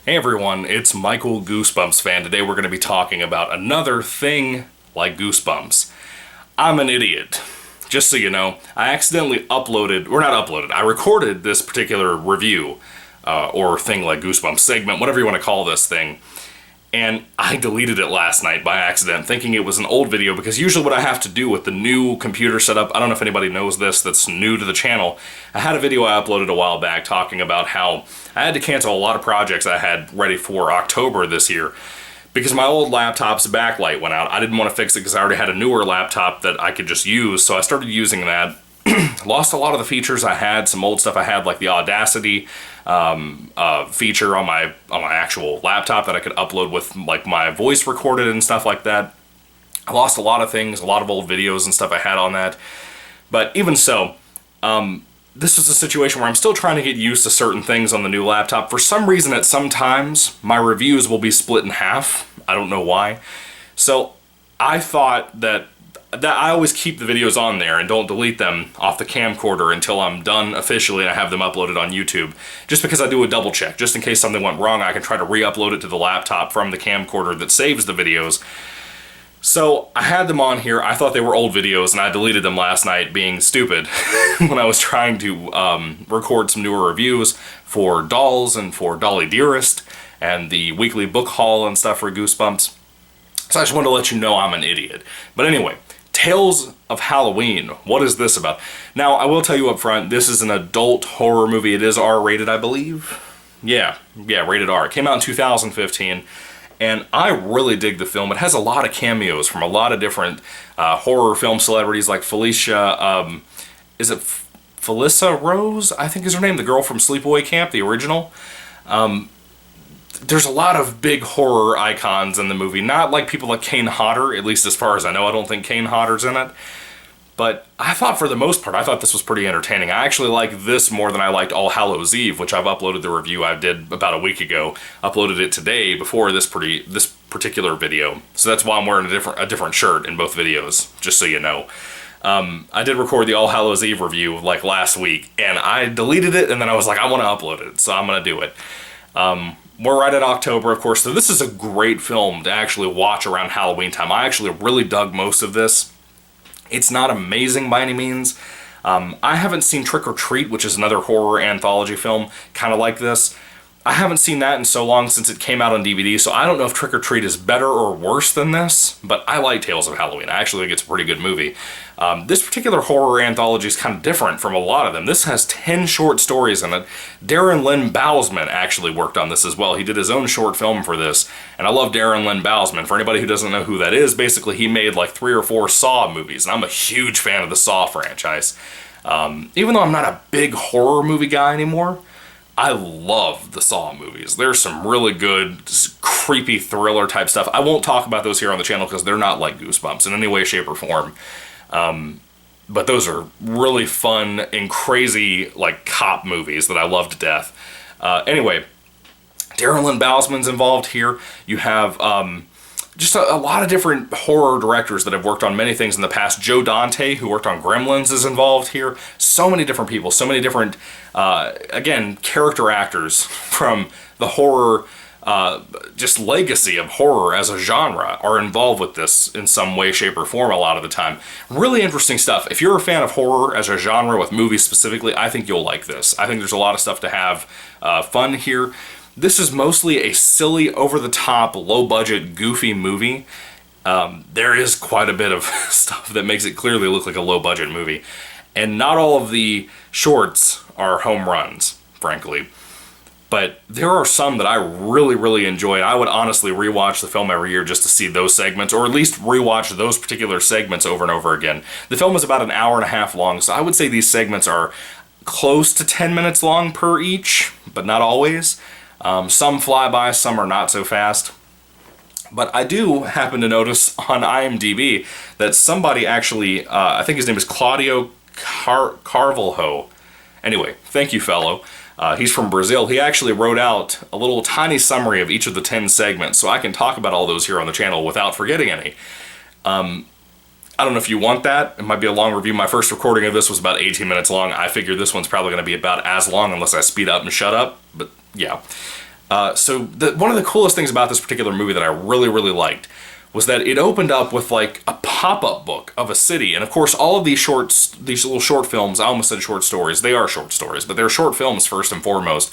Hey everyone, it's Michael GoosebumpsFan. Today we're going to be talking about another thing like Goosebumps. I'm an idiot. Just so you know, I accidentally I recorded this particular review, or thing like Goosebumps segment, whatever you want to call this thing, and I deleted it last night by accident, thinking it was an old video, because usually what I have to do with the new computer setup, I don't know if anybody knows this that's new to the channel, I had a video I uploaded a while back talking about how I had to cancel a lot of projects I had ready for October this year, because my old laptop's backlight went out. I didn't want to fix it because I already had a newer laptop that I could just use, so I started using that. Lost a lot of the features I had, some old stuff I had, like the Audacity feature on my actual laptop that I could upload with like my voice recorded and stuff like that. I lost a lot of things, a lot of old videos and stuff I had on that. But even so, this is a situation where I'm still trying to get used to certain things on the new laptop. For some reason, at some times, my reviews will be split in half. I don't know why. So I thought that I always keep the videos on there and don't delete them off the camcorder until I'm done officially and I have them uploaded on YouTube. Just because I do a double check. Just in case something went wrong, I can try to re-upload it to the laptop from the camcorder that saves the videos. So I had them on here. I thought they were old videos and I deleted them last night being stupid when I was trying to record some newer reviews for Dolls and for Dolly Dearest and the weekly book haul and stuff for Goosebumps. So I just wanted to let you know I'm an idiot. But anyway, Tales of Halloween. What is this about? Now, I will tell you up front, this is an adult horror movie. It is R-rated, I believe. Yeah, rated R. It came out in 2015, and I really dig the film. It has a lot of cameos from a lot of different horror film celebrities, like Felicia, is it Felissa Rose? I think is her name, the girl from Sleepaway Camp, the original. There's a lot of big horror icons in the movie. Not like people like Kane Hodder, at least as far as I know. I don't think Kane Hodder's in it. But I thought for the most part, I thought this was pretty entertaining. I actually like this more than I liked All Hallows Eve, which I've uploaded the review I did about a week ago. Uploaded it today before this particular video. So that's why I'm wearing a different shirt in both videos, just so you know. I did record the All Hallows Eve review like last week, and I deleted it, and then I was like, I want to upload it, so I'm going to do it. We're right at October, of course, so this is a great film to actually watch around Halloween time. I actually really dug most of this. It's not amazing by any means. I haven't seen Trick or Treat, which is another horror anthology film, kind of like this. I haven't seen that in so long since it came out on DVD, so I don't know if Trick or Treat is better or worse than this, but I like Tales of Halloween. I actually think it's a pretty good movie. This particular horror anthology is kind of different from a lot of them. This has 10 short stories in it. Darren Lynn Bousman actually worked on this as well. He did his own short film for this, and I love Darren Lynn Bousman. For anybody who doesn't know who that is, basically he made like 3 or 4 Saw movies, and I'm a huge fan of the Saw franchise. Even though I'm not a big horror movie guy anymore, I love the Saw movies. There's some really good, creepy thriller type stuff. I won't talk about those here on the channel because they're not like Goosebumps in any way, shape, or form. But those are really fun and crazy, like, cop movies that I love to death. Anyway, Darren Lynn Bousman's involved here. You have just a lot of different horror directors that have worked on many things in the past. Joe Dante, who worked on Gremlins, is involved here. So many different people, so many different, again, character actors from the horror, just legacy of horror as a genre are involved with this in some way, shape, or form a lot of the time. Really interesting stuff. If you're a fan of horror as a genre with movies specifically, I think you'll like this. I think there's a lot of stuff to have fun here. This is mostly a silly, over-the-top, low-budget, goofy movie. There is quite a bit of stuff that makes it clearly look like a low-budget movie. And not all of the shorts are home runs, frankly. But there are some that I really, really enjoy. I would honestly rewatch the film every year just to see those segments, or at least rewatch those particular segments over and over again. The film is about an hour and a half long, so I would say these segments are close to 10 minutes long per each, but not always. Some fly by, some are not so fast. But I do happen to notice on IMDb that somebody actually, I think his name is Claudio Carvalho. Anyway, thank you, fellow. He's from Brazil. He actually wrote out a little tiny summary of each of the 10 segments, so I can talk about all those here on the channel without forgetting any. I don't know if you want that. It might be a long review. My first recording of this was about 18 minutes long. I figure this one's probably going to be about as long unless I speed up and shut up, but yeah. One of the coolest things about this particular movie that I really, really liked was that it opened up with like a pop-up book of a city. And of course, all of these little short films, I almost said short stories, they are short stories, but they're short films first and foremost.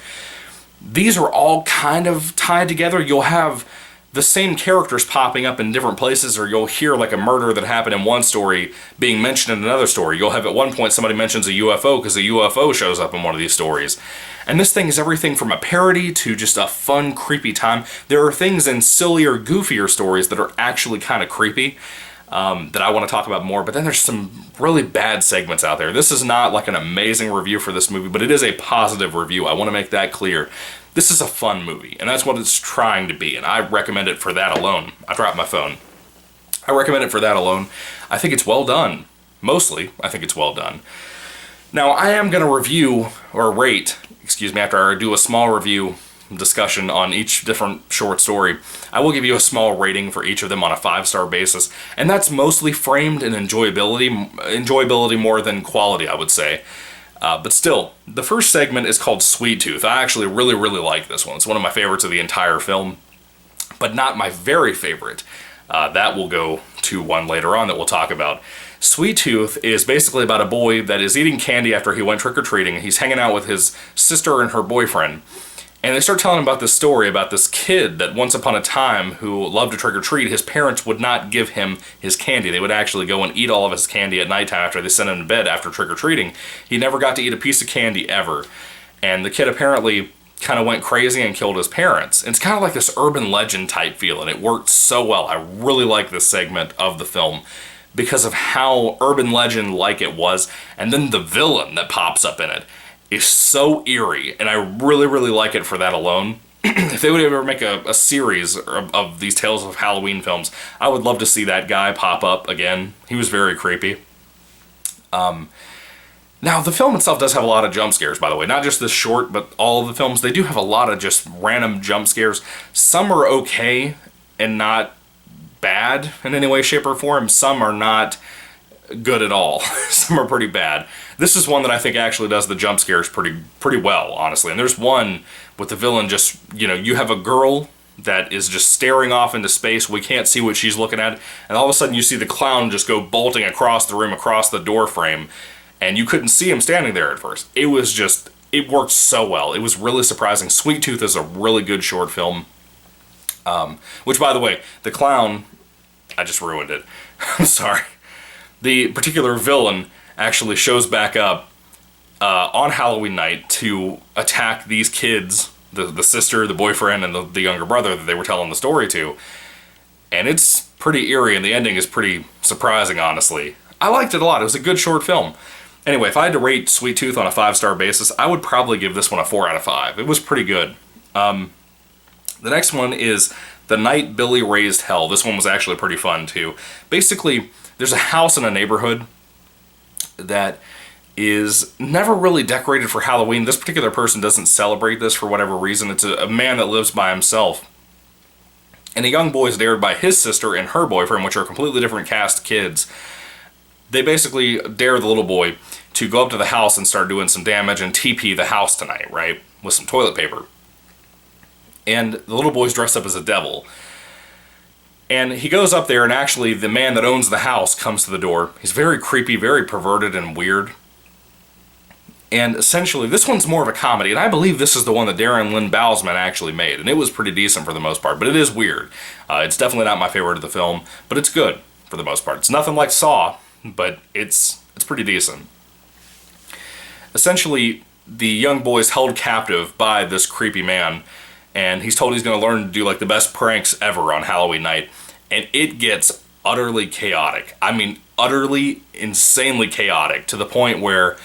These are all kind of tied together. You'll have the same characters popping up in different places, or you'll hear like a murder that happened in one story being mentioned in another story. You'll have at one point somebody mentions a UFO because a UFO shows up in one of these stories. And this thing is everything from a parody to just a fun, creepy time. There are things in sillier, goofier stories that are actually kind of creepy that I want to talk about more, but then there's some really bad segments out there. This is not like an amazing review for this movie, but it is a positive review. I want to make that clear. This is a fun movie, and that's what it's trying to be, and I recommend it for that alone. I dropped my phone. I recommend it for that alone. I think it's well done. Mostly, I think it's well done. Now, I am going to review, or rate, after I do a small review discussion on each different short story, I will give you a small rating for each of them on a 5-star basis, and that's mostly framed in enjoyability more than quality, I would say. But still, the first segment is called Sweet Tooth. I actually really, really like this one. It's one of my favorites of the entire film, but not my very favorite. That will go to one later on that we'll talk about. Sweet Tooth is basically about a boy that is eating candy after he went trick-or-treating. He's hanging out with his sister and her boyfriend. And they start telling about this story about this kid that once upon a time who loved to trick-or-treat, his parents would not give him his candy. They would actually go and eat all of his candy at nighttime after they sent him to bed after trick-or-treating. He never got to eat a piece of candy ever. And the kid apparently kind of went crazy and killed his parents. It's kind of like this urban legend type feel, and it worked so well. I really like this segment of the film because of how urban legend like it was, and then the villain that pops up in it is so eerie, and I really, really like it for that alone. If they would ever make a series of these Tales of Halloween films, I would love to see that guy pop up again. He was very creepy. Now, the film itself does have a lot of jump scares, by the way. Not just this short, but all of the films. They do have a lot of just random jump scares. Some are okay and not bad in any way, shape, or form. Some are not good at all. Some are pretty bad. This is one that I think actually does the jump scares pretty well, honestly. And there's one with the villain just, you have a girl that is just staring off into space. We can't see what she's looking at. And all of a sudden you see the clown just go bolting across the room, across the door frame. And you couldn't see him standing there at first. It worked so well. It was really surprising. Sweet Tooth is a really good short film. Which, by the way, the clown, I just ruined it. I'm sorry. The particular villain actually shows back up on Halloween night to attack these kids, the sister, the boyfriend, and the younger brother that they were telling the story to. And it's pretty eerie, and the ending is pretty surprising, honestly. I liked it a lot. It was a good short film. Anyway, if I had to rate Sweet Tooth on a 5-star basis, I would probably give this one a 4 out of 5. It was pretty good. The next one is The Night Billy Raised Hell. This one was actually pretty fun, too. Basically, there's a house in a neighborhood that is never really decorated for Halloween. This particular person doesn't celebrate this for whatever reason. It's a man that lives by himself. And a young boy is dared by his sister and her boyfriend, which are completely different cast kids. They basically dare the little boy to go up to the house and start doing some damage and TP the house tonight, right? With some toilet paper. And the little boy's dressed up as a devil. And he goes up there, and actually the man that owns the house comes to the door. He's very creepy, very perverted and weird. And essentially, this one's more of a comedy, and I believe this is the one that Darren Lynn Bousman actually made, and it was pretty decent for the most part, but it is weird. It's definitely not my favorite of the film, but it's good for the most part. It's nothing like Saw, but it's pretty decent. Essentially, the young boy is held captive by this creepy man, and he's told he's going to learn to do like the best pranks ever on Halloween night, and it gets utterly chaotic. I mean, utterly, insanely chaotic, to the point where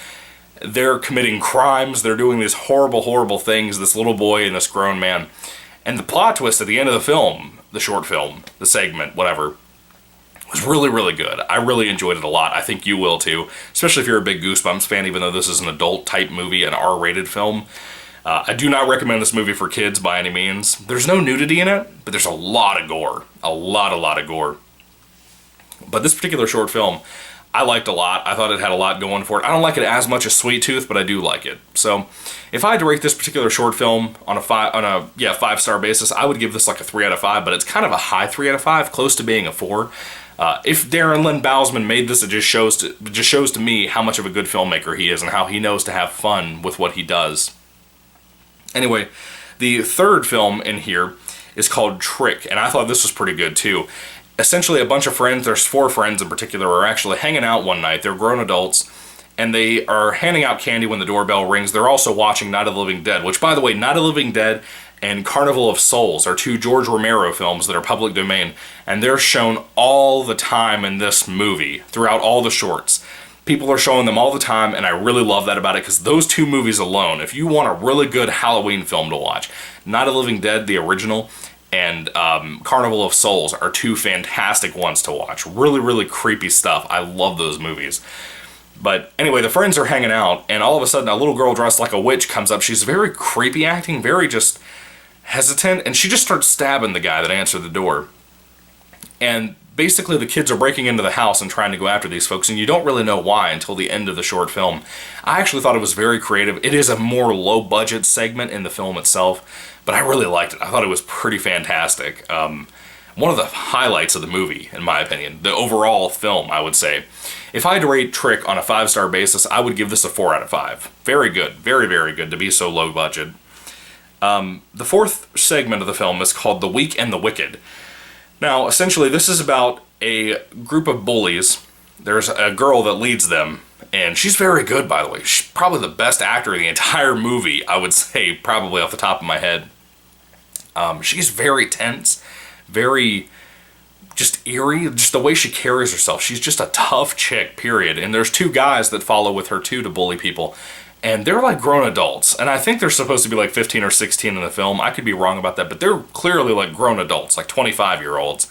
they're committing crimes, they're doing these horrible, horrible things, this little boy and this grown man. And the plot twist at the end of the film, the short film, the segment, whatever, was really, really good. I really enjoyed it a lot. I think you will too, especially if you're a big Goosebumps fan, even though this is an adult-type movie, an R-rated film. I do not recommend this movie for kids by any means. There's no nudity in it, but there's a lot of gore. A lot of gore. But this particular short film, I liked a lot. I thought it had a lot going for it. I don't like it as much as Sweet Tooth, but I do like it. So, if I had to rate this particular short film on a 5-star basis, I would give this like a 3 out of 5. But it's kind of a high 3 out of 5, close to being a 4. If Darren Lynn Bousman made this, it just shows to me how much of a good filmmaker he is and how he knows to have fun with what he does. Anyway, the third film in here is called Trick, and I thought this was pretty good too. Essentially, a bunch of friends, there's 4 friends in particular, are actually hanging out one night. They're grown adults, and they are handing out candy when the doorbell rings. They're also watching Night of the Living Dead, which, by the way, Night of the Living Dead and Carnival of Souls are 2 George Romero films that are public domain, and they're shown all the time in this movie, throughout all the shorts. People are showing them all the time, and I really love that about it, because those 2 movies alone, if you want a really good Halloween film to watch, Night of the Living Dead, the original, and Carnival of Souls are 2 fantastic ones to watch. Really, really creepy stuff. I love those movies. But anyway, the friends are hanging out, and all of a sudden a little girl dressed like a witch comes up. She's very creepy acting, very just hesitant, and she just starts stabbing the guy that answered the door. And basically the kids are breaking into the house and trying to go after these folks, and you don't really know why until the end of the short film. I actually thought it was very creative. It is a more low-budget segment in the film itself, but I really liked it. I thought it was pretty fantastic. One of the highlights of the movie, in my opinion. The overall film, I would say. If I had to rate Trick on a 5-star basis, I would give this a 4 out of 5. Very good. Very, very good to be so low budget. The fourth segment of the film is called The Weak and the Wicked. Now, essentially, this is about a group of bullies. There's a girl that leads them, and she's very good, by the way. She's probably the best actor in the entire movie, I would say, probably off the top of my head. She's very tense, very just eerie, just the way she carries herself. She's just a tough chick, period. And there's 2 guys that follow with her, too, to bully people. And they're like grown adults. And I think they're supposed to be like 15 or 16 in the film. I could be wrong about that, but they're clearly like grown adults, like 25-year-olds.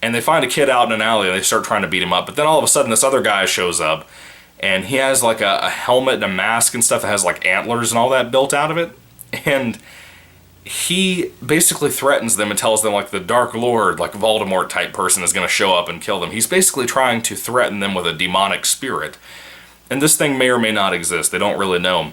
And they find a kid out in an alley and they start trying to beat him up. But then all of a sudden this other guy shows up, and he has like a helmet and a mask and stuff that has like antlers and all that built out of it. And he basically threatens them and tells them like the Dark Lord, like Voldemort type person, is going to show up and kill them. He's basically trying to threaten them with a demonic spirit. And this thing may or may not exist. They don't really know.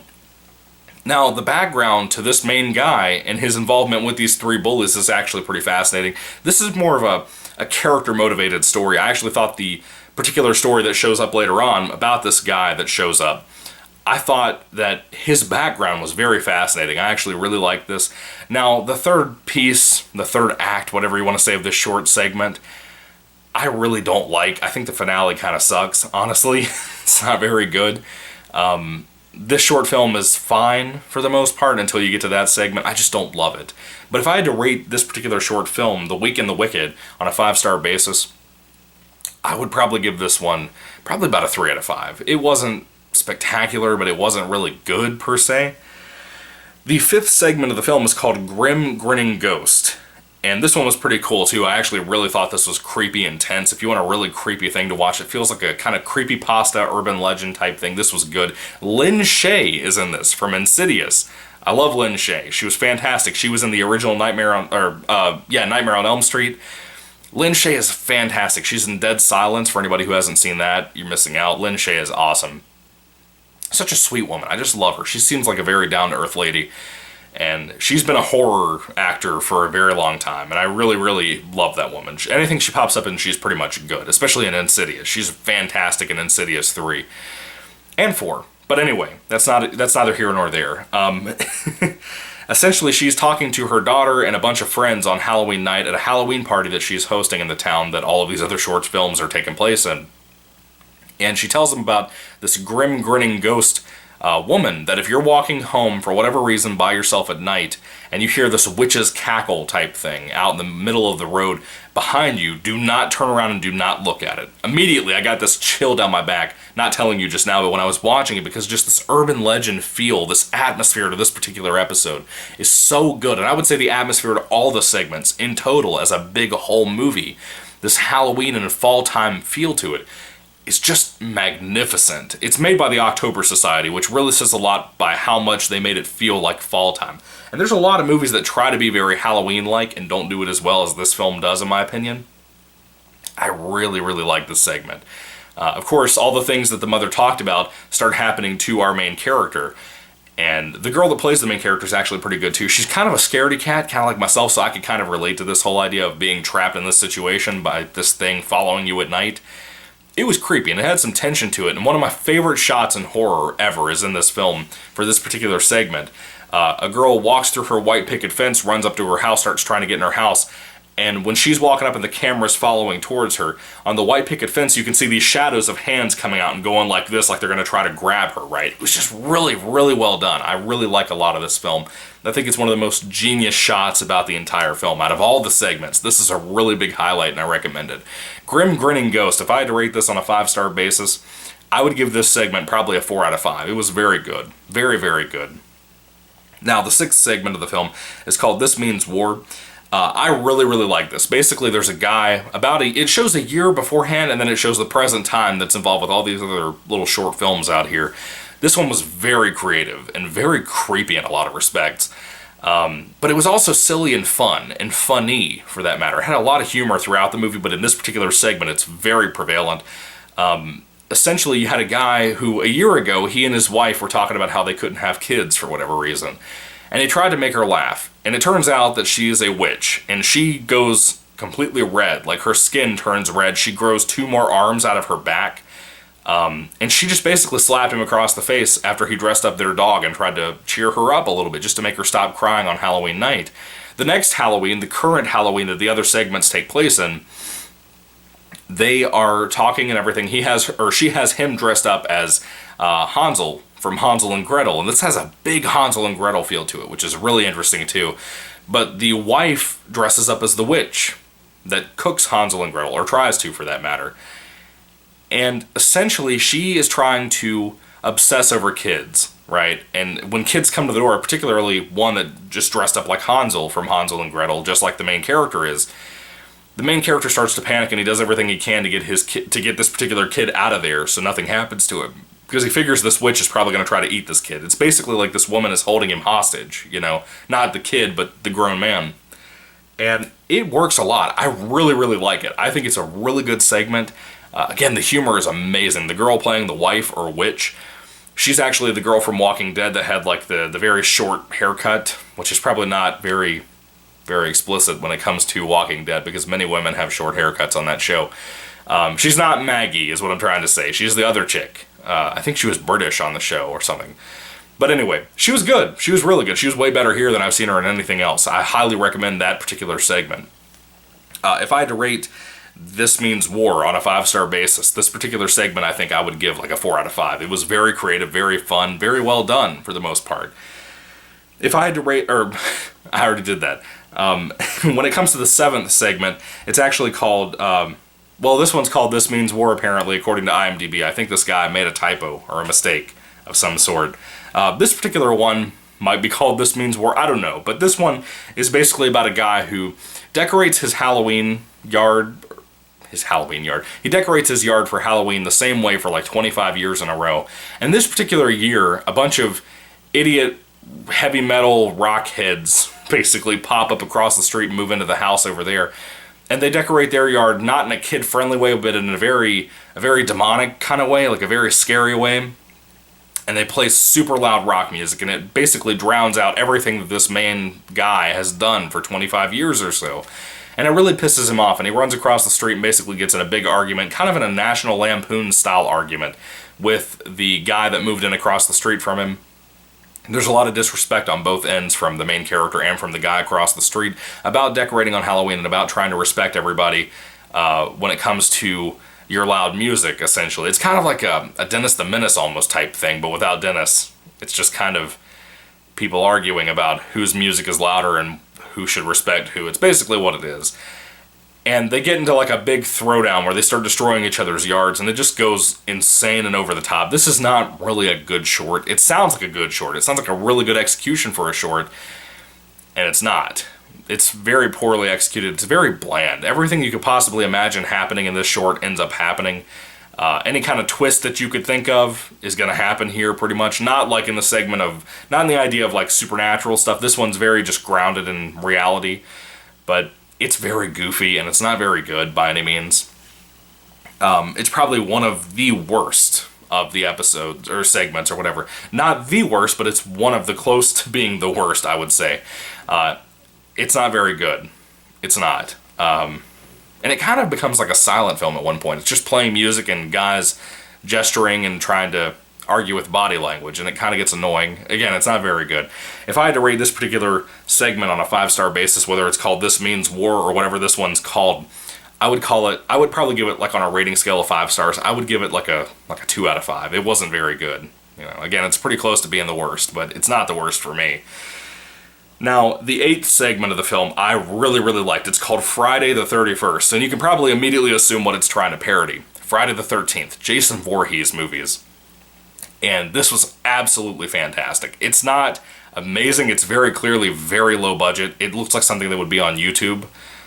Now, the background to this main guy and his involvement with these 3 bullies is actually pretty fascinating. This is more of a character-motivated story. I actually thought the particular story that shows up later on about this guy that shows up, I thought that his background was very fascinating. I actually really liked this. Now, the third piece, the third act, whatever you want to say, of this short segment, I really don't like. I think the finale kind of sucks, honestly. It's not very good. This short film is fine for the most part until you get to that segment. I just don't love it. But if I had to rate this particular short film, The Weak and the Wicked, on a 5-star basis, I would probably give this one probably about a 3 out of 5. It wasn't spectacular, but it wasn't really good per se. The 5th segment of the film is called Grinning Ghost. And this one was pretty cool too. I actually really thought this was creepy and tense. If you want a really creepy thing to watch, it feels like a kind of creepypasta urban legend type thing. This was good. Lynn Shay is in this from Insidious. I love Lynn Shay. She was fantastic. She was in the original Nightmare on Elm Street. Lynn Shay is fantastic. She's in Dead Silence. For anybody who hasn't seen that, you're missing out. Lynn Shay is awesome. Such a sweet woman. I just love her. She seems like a very down-to-earth lady. And she's been a horror actor for a very long time, and I really, really love that woman. Anything she pops up in, she's pretty much good, especially in Insidious. She's fantastic in Insidious 3 and 4. But anyway, that's neither here nor there. Essentially, she's talking to her daughter and a bunch of friends on Halloween night at a Halloween party that she's hosting in the town that all of these other short films are taking place in. And she tells them about this grinning ghost woman, that if you're walking home for whatever reason by yourself at night and you hear this witch's cackle type thing out in the middle of the road behind you, do not turn around and do not look at it. Immediately I got this chill down my back, not telling you just now, but when I was watching it, because just this urban legend feel, this atmosphere to this particular episode is so good. And I would say the atmosphere to all the segments in total as a big whole movie, this Halloween and fall time feel to it, it's just magnificent. It's made by the October Society, which really says a lot by how much they made it feel like fall time. And there's a lot of movies that try to be very Halloween-like and don't do it as well as this film does, in my opinion. I really, really like this segment. Of course, all the things that the mother talked about start happening to our main character. And the girl that plays the main character is actually pretty good too. She's kind of a scaredy cat, kind of like myself, so I could kind of relate to this whole idea of being trapped in this situation by this thing following you at night. It was creepy, and it had some tension to it. And one of my favorite shots in horror ever is in this film for this particular segment. A girl walks through her white picket fence, runs up to her house, starts trying to get in her house. And when she's walking up and the camera's following towards her, on the white picket fence, you can see these shadows of hands coming out and going like this, like they're going to try to grab her, right? It was just really, really well done. I really like a lot of this film. I think it's one of the most genius shots about the entire film. Out of all the segments, this is a really big highlight, and I recommend it. Grinning Ghost, if I had to rate this on a 5-star basis, I would give this segment probably a 4 out of 5. It was very good. Very, very good. Now, the 6th segment of the film is called This Means War. I really, really like this. Basically, there's a guy, it shows a year beforehand, and then it shows the present time that's involved with all these other little short films out here. This one was very creative and very creepy in a lot of respects. But it was also silly and fun, and funny, for that matter. It had a lot of humor throughout the movie, but in this particular segment, it's very prevalent. Essentially, you had a guy who, a year ago, he and his wife were talking about how they couldn't have kids for whatever reason. And he tried to make her laugh. And it turns out that she is a witch. And she goes completely red. Like, her skin turns red. She grows 2 more arms out of her back. And she just basically slapped him across the face after he dressed up their dog and tried to cheer her up a little bit just to make her stop crying on Halloween night. The next Halloween, the current Halloween that the other segments take place in, they are talking and everything. She has him dressed up as Hansel from Hansel and Gretel, and this has a big Hansel and Gretel feel to it, which is really interesting too. But the wife dresses up as the witch that cooks Hansel and Gretel, or tries to for that matter. And essentially she is trying to obsess over kids, right? And when kids come to the door, particularly one that just dressed up like Hansel from Hansel and Gretel, just like the main character is, the main character starts to panic and he does everything he can to get this particular kid out of there so nothing happens to him. Because he figures this witch is probably going to try to eat this kid. It's basically like this woman is holding him hostage, you know? Not the kid, but the grown man. And it works a lot. I really, really like it. I think it's a really good segment. Again, the humor is amazing. The girl playing the wife or witch, she's actually the girl from Walking Dead that had like the very short haircut, which is probably not very, very explicit when it comes to Walking Dead because many women have short haircuts on that show. She's not Maggie, is what I'm trying to say. She's the other chick. I think she was British on the show or something. But anyway, she was good. She was really good. She was way better here than I've seen her in anything else. I highly recommend that particular segment. If I had to rate This Means War on a 5-star basis, this particular segment I think I would give like a 4 out of 5. It was very creative, very fun, very well done for the most part. If I had to rate, I already did that. When it comes to the 7th segment, it's actually called... this one's called This Means War, apparently, according to IMDb. I think this guy made a typo or a mistake of some sort. This particular one might be called This Means War, I don't know. But this one is basically about a guy who decorates his Halloween yard. He decorates his yard for Halloween the same way for like 25 years in a row. And this particular year, a bunch of idiot heavy metal rock heads basically pop up across the street and move into the house over there. And they decorate their yard not in a kid-friendly way, but in a very demonic kind of way, like a very scary way. And they play super loud rock music, and it basically drowns out everything that this main guy has done for 25 years or so. And it really pisses him off, and he runs across the street and basically gets in a big argument, kind of in a National Lampoon-style argument, with the guy that moved in across the street from him. There's a lot of disrespect on both ends from the main character and from the guy across the street about decorating on Halloween and about trying to respect everybody when it comes to your loud music, essentially. It's kind of like a Dennis the Menace almost type thing, but without Dennis. It's just kind of people arguing about whose music is louder and who should respect who. It's basically what it is. And they get into like a big throwdown where they start destroying each other's yards, and it just goes insane and over the top. This is not really a good short. It sounds like a good short. It sounds like a really good execution for a short, and it's not. It's very poorly executed. It's very bland. Everything you could possibly imagine happening in this short ends up happening. Any kind of twist that you could think of is going to happen here pretty much. Not like in the segment of, not in the idea of like supernatural stuff. This one's very just grounded in reality, but it's very goofy and it's not very good by any means. It's probably one of the worst of the episodes or segments or whatever. Not the worst, but it's one of the close to being the worst, I would say. It's not very good. It's not. And it kind of becomes like a silent film at one point. It's just playing music and guys gesturing and trying to argue with body language, and it kind of gets annoying. Again, it's not very good. If I had to rate this particular segment on a 5-star basis, whether it's called This Means War or whatever this one's called, I would probably give it, like, on a rating scale of 5 stars, I would give it like a 2 out of 5. It wasn't very good. You know, again, it's pretty close to being the worst, but it's not the worst for me. Now, the 8th segment of the film I really, really liked. It's called Friday the 31st, and you can probably immediately assume what it's trying to parody. Friday the 13th, Jason Voorhees movies. And this was absolutely fantastic. It's not amazing. It's very clearly very low budget. It looks like something that would be on YouTube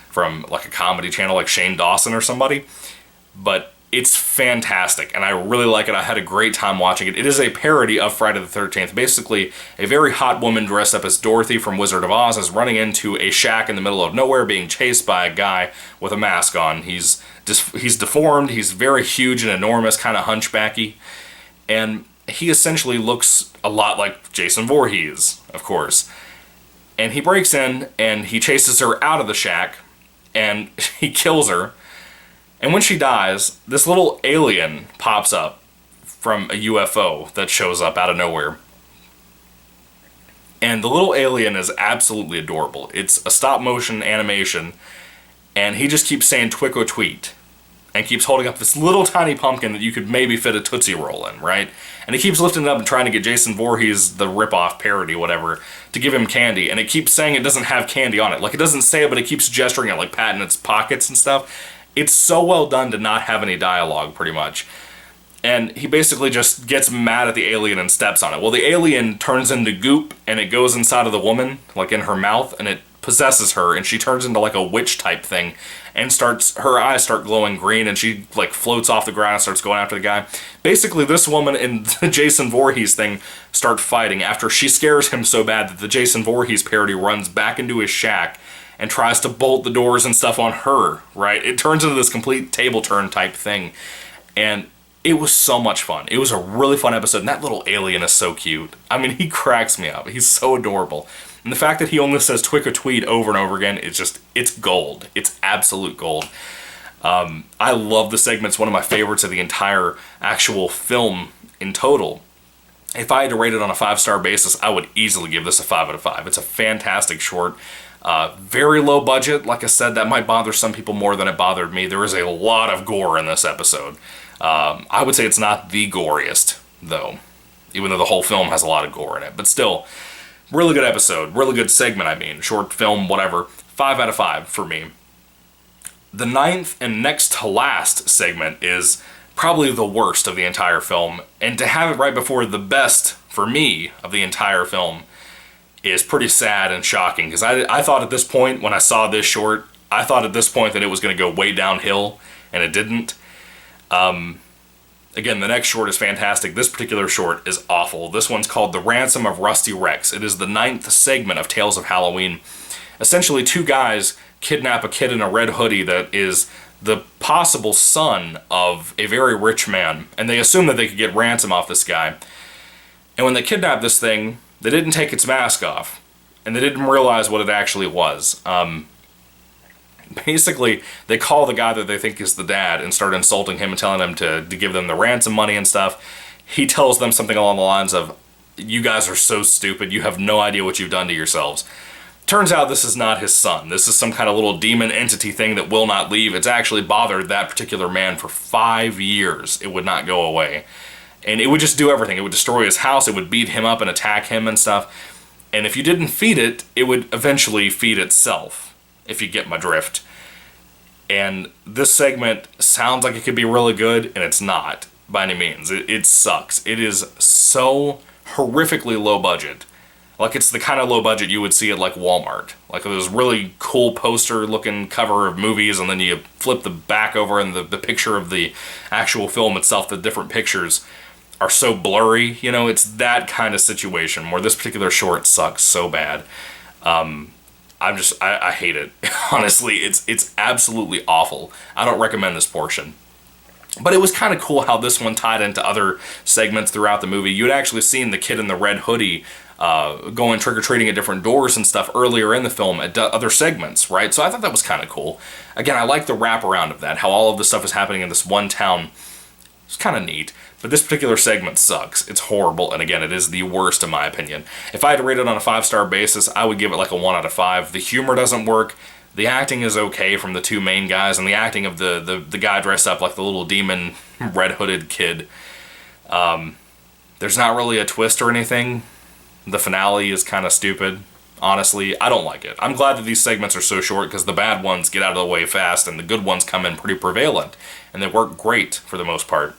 from like a comedy channel like Shane Dawson or somebody. But it's fantastic, and I really like it. I had a great time watching it. It is a parody of Friday the 13th. Basically, a very hot woman dressed up as Dorothy from Wizard of Oz is running into a shack in the middle of nowhere being chased by a guy with a mask on. He's deformed, he's very huge and enormous, kind of hunchbacky, and he essentially looks a lot like Jason Voorhees, of course. And he breaks in, and he chases her out of the shack, and he kills her. And when she dies, this little alien pops up from a UFO that shows up out of nowhere. And the little alien is absolutely adorable. It's a stop-motion animation, and he just keeps saying "twick or tweet," and keeps holding up this little tiny pumpkin that you could maybe fit a Tootsie Roll in, right? And he keeps lifting it up and trying to get Jason Voorhees, the rip-off parody, whatever, to give him candy. And it keeps saying it doesn't have candy on it. Like, it doesn't say it, but it keeps gesturing it, like patting its pockets and stuff. It's so well done to not have any dialogue, pretty much. And he basically just gets mad at the alien and steps on it. Well, the alien turns into goop, and it goes inside of the woman, like in her mouth, and it possesses her, and she turns into like a witch-type thing, and her eyes start glowing green, and she like floats off the ground and starts going after the guy. Basically, this woman and the Jason Voorhees thing start fighting after she scares him so bad that the Jason Voorhees parody runs back into his shack and tries to bolt the doors and stuff on her, right? It turns into this complete table turn type thing. And it was so much fun. It was a really fun episode, and that little alien is so cute. I mean, he cracks me up. He's so adorable. And the fact that he only says "twick or tweet" over and over again, it's gold. It's absolute gold. I love the segment. It's one of my favorites of the entire actual film in total. If I had to rate it on a 5-star basis, I would easily give this a 5 out of 5. It's a fantastic short. Very low budget. Like I said, that might bother some people more than it bothered me. There is a lot of gore in this episode. I would say it's not the goriest, though, even though the whole film has a lot of gore in it. But still, really good episode. Really good segment, I mean. Short film, whatever. 5 out of 5 for me. The 9th and next to last segment is probably the worst of the entire film. And to have it right before the best, for me, of the entire film is pretty sad and shocking, because I thought at this point, when I saw this short, I thought at this point that it was going to go way downhill, and it didn't. Again, the next short is fantastic. This particular short is awful. This one's called The Ransom of Rusty Rex. It is the 9th segment of Tales of Halloween. Essentially, 2 guys kidnap a kid in a red hoodie that is the possible son of a very rich man, and they assume that they could get ransom off this guy. And when they kidnap this thing, they didn't take its mask off, and they didn't realize what it actually was. Basically, they call the guy that they think is the dad and start insulting him and telling him to give them the ransom money and stuff. He tells them something along the lines of, "You guys are so stupid, you have no idea what you've done to yourselves." Turns out this is not his son. This is some kind of little demon entity thing that will not leave. It's actually bothered that particular man for 5 years. It would not go away. And it would just do everything. It would destroy his house, it would beat him up and attack him and stuff. And if you didn't feed it, it would eventually feed itself, if you get my drift. And this segment sounds like it could be really good, and it's not, by any means. It sucks. It is so horrifically low budget. Like, it's the kind of low budget you would see at, like, Walmart. Like, those really cool poster-looking cover of movies, and then you flip the back over, and the picture of the actual film itself, the different pictures, are so blurry. You know, it's that kind of situation where this particular short sucks so bad. I hate it. Honestly, it's absolutely awful. I don't recommend this portion. But it was kind of cool how this one tied into other segments throughout the movie. You had actually seen the kid in the red hoodie going trick-or-treating at different doors and stuff earlier in the film at other segments, right? So I thought that was kind of cool. Again, I like the wraparound of that, how all of this stuff is happening in this one town. It's kind of neat. But this particular segment sucks. It's horrible, and again, it is the worst in my opinion. If I had to rate it on a 5-star basis, I would give it like a 1 out of 5. The humor doesn't work. The acting is okay from the two main guys, and the acting of the guy dressed up like the little demon red-hooded kid. There's not really a twist or anything. The finale is kind of stupid. Honestly, I don't like it. I'm glad that these segments are so short because the bad ones get out of the way fast and the good ones come in pretty prevalent, and they work great for the most part.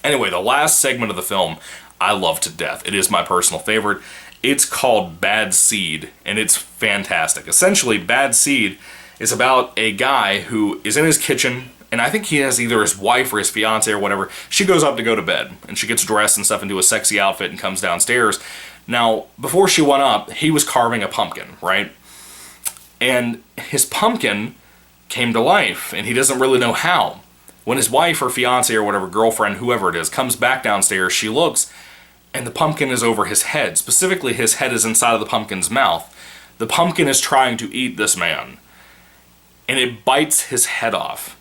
Anyway, the last segment of the film I love to death. It is my personal favorite. It's called Bad Seed, and it's fantastic. Essentially, Bad Seed is about a guy who is in his kitchen, and I think he has either his wife or his fiance or whatever. She goes up to go to bed, and she gets dressed and stuff into a sexy outfit and comes downstairs. Now, before she went up, he was carving a pumpkin, right? And his pumpkin came to life, and he doesn't really know how. When his wife or fiance or whatever, girlfriend, whoever it is, comes back downstairs, she looks, and the pumpkin is over his head. Specifically, his head is inside of the pumpkin's mouth. The pumpkin is trying to eat this man, and it bites his head off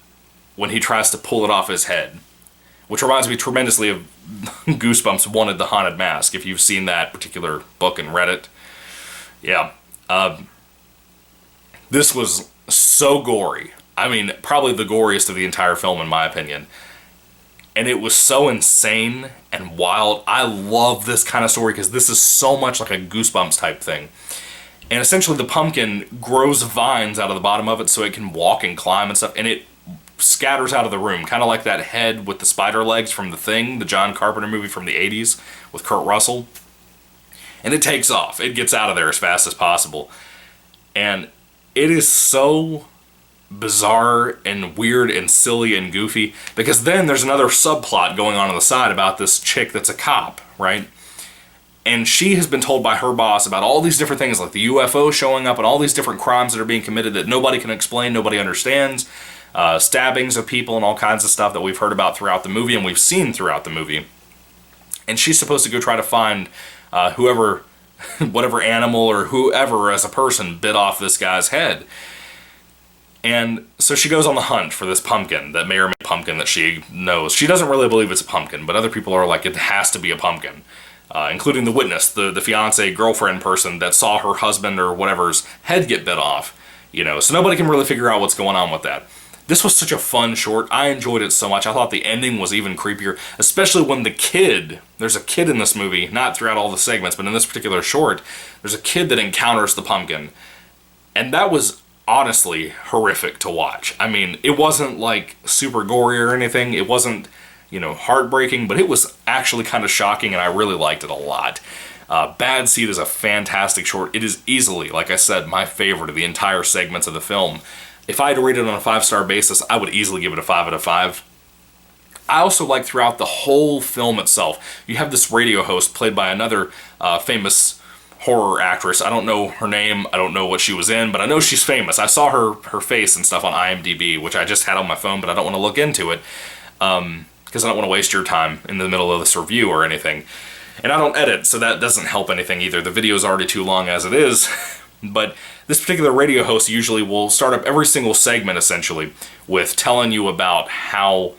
when he tries to pull it off his head. Which reminds me tremendously of Goosebumps Wanted the Haunted Mask, if you've seen that particular book and read it. Yeah. This was so gory. I mean, probably the goriest of the entire film, in my opinion. And it was so insane and wild. I love this kind of story because this is so much like a Goosebumps type thing. And essentially the pumpkin grows vines out of the bottom of it so it can walk and climb and stuff, and it scatters out of the room, kind of like that head with the spider legs from The Thing, the John Carpenter movie from the 80s with Kurt Russell. And it takes off. It gets out of there as fast as possible. And it is so bizarre and weird and silly and goofy, because then there's another subplot going on the side about this chick that's a cop, right? And she has been told by her boss about all these different things, like the UFO showing up and all these different crimes that are being committed that nobody can explain, nobody understands, stabbings of people and all kinds of stuff that we've heard about throughout the movie and we've seen throughout the movie. And she's supposed to go try to find whoever, whatever animal or whoever as a person bit off this guy's head. And so she goes on the hunt for this pumpkin, that may or may be a pumpkin that she knows. She doesn't really believe it's a pumpkin, but other people are like, it has to be a pumpkin. Including the witness, the fiance, girlfriend person that saw her husband or whatever's head get bit off. You know, so nobody can really figure out what's going on with that. This was such a fun short. I enjoyed it so much. I thought the ending was even creepier, especially when the kid, there's a kid in this movie, not throughout all the segments, but in this particular short, there's a kid that encounters the pumpkin. And that was honestly horrific to watch. I mean, it wasn't like super gory or anything. It wasn't, you know, heartbreaking, but it was actually kind of shocking, and I really liked it a lot. Bad Seed is a fantastic short. It is easily, like I said, my favorite of the entire segments of the film. If I had to rate it on a 5-star basis, I would easily give it a 5 out of 5. I also like throughout the whole film itself, you have this radio host played by another famous horror actress. I don't know her name, I don't know what she was in, but I know she's famous. I saw her face and stuff on IMDb, which I just had on my phone, but I don't want to look into it, because I don't want to waste your time in the middle of this review or anything. And I don't edit, so that doesn't help anything either. The video is already too long as it is. But this particular radio host usually will start up every single segment, essentially, with telling you about how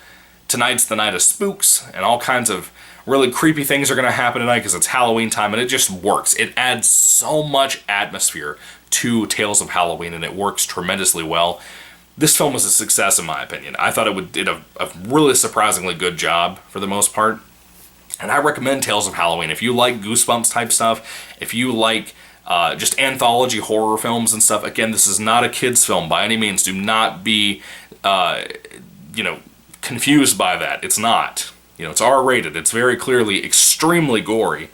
tonight's the night of spooks, and all kinds of really creepy things are going to happen tonight because it's Halloween time, and it just works. It adds so much atmosphere to Tales of Halloween, and it works tremendously well. This film was a success, in my opinion. I thought it did a really surprisingly good job, for the most part. And I recommend Tales of Halloween. If you like Goosebumps type stuff, if you like just anthology horror films and stuff, again, this is not a kid's film by any means. Do not be, confused by that. It's not. It's R-rated. It's very clearly extremely gory.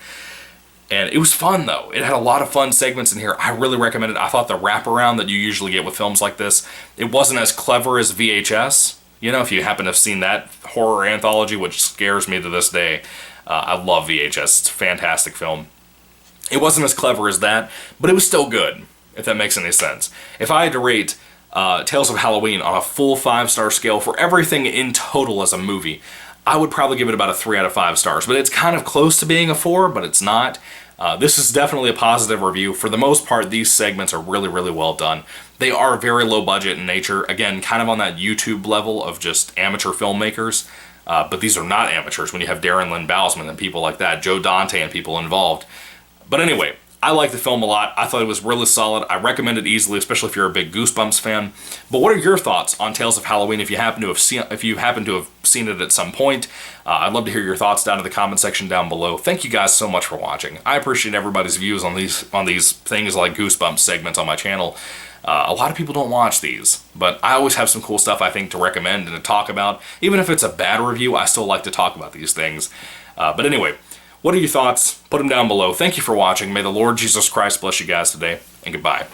And it was fun, though. It had a lot of fun segments in here. I really recommend it. I thought the wraparound that you usually get with films like this, it wasn't as clever as VHS. If you happen to have seen that horror anthology, which scares me to this day. I love VHS. It's a fantastic film. It wasn't as clever as that, but it was still good, if that makes any sense. If I had to rate Tales of Halloween on a full 5-star scale for everything in total as a movie, I would probably give it about a 3 out of 5 stars. But it's kind of close to being a 4, but it's not. This is definitely a positive review. For the most part, these segments are really, really well done. They are very low budget in nature. Again, kind of on that YouTube level of just amateur filmmakers. But these are not amateurs when you have Darren Lynn Bousman and people like that, Joe Dante and people involved. But anyway, I like the film a lot. I thought it was really solid. I recommend it easily, especially if you're a big Goosebumps fan. But what are your thoughts on Tales of Halloween if you happen to have seen it at some point? I'd love to hear your thoughts down in the comment section down below. Thank you guys so much for watching. I appreciate everybody's views on these things like Goosebumps segments on my channel. A lot of people don't watch these, but I always have some cool stuff I think to recommend and to talk about. Even if it's a bad review, I still like to talk about these things. But anyway, what are your thoughts? Put them down below. Thank you for watching. May the Lord Jesus Christ bless you guys today, and goodbye.